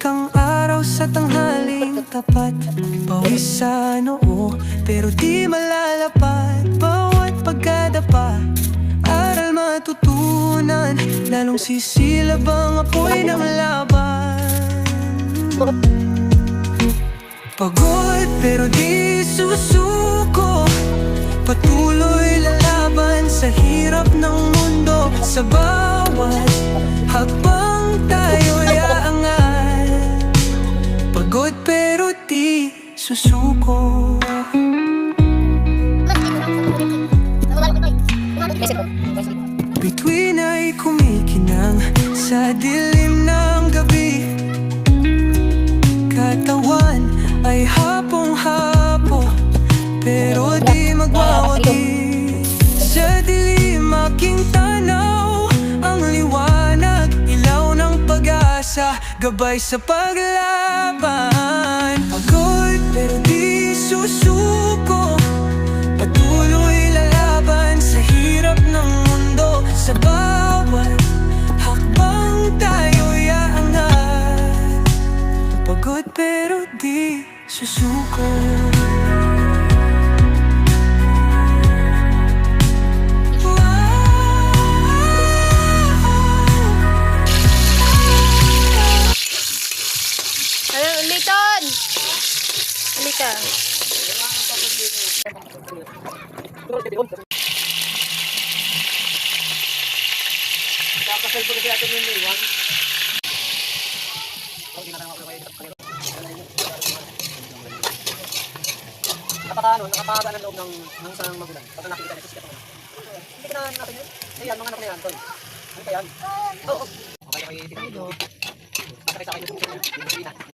kang araw sa tanghaling tapat. Pawis sa noo, pero di malalapad. Bawat pagkadapa, aral matutunan. Lalong sisilab ang apoy ng laban. Pagod pero di susuko, patuloy lalaban sa hirap ng mundo. Sa bawat habang tayo'y aangat. Pagod pero di susuko. Bituin ay kumikinang sa dilim ng gabi. Katawan ay hapong-hapo, pero di magwawagi. Sa dilim aking tanaw, ang liwanag, ilaw ng pag-asa, gabay sa paglaban. Pagod pero di susuko, patuloy lalaban sa hirap ng mundo. Sa bawat hakbang tayo'y aangat. Pagod pero di susuko. Uliton! Halika. Nakapaka ng loob ng isang magulang. Pag nakikita nito siya pa. Hindi ka na natin yun? Ayan, mga anak na yan, Tol. Ano pa yan? Oo. Okay, okay. Ito. Masakit sa akin yung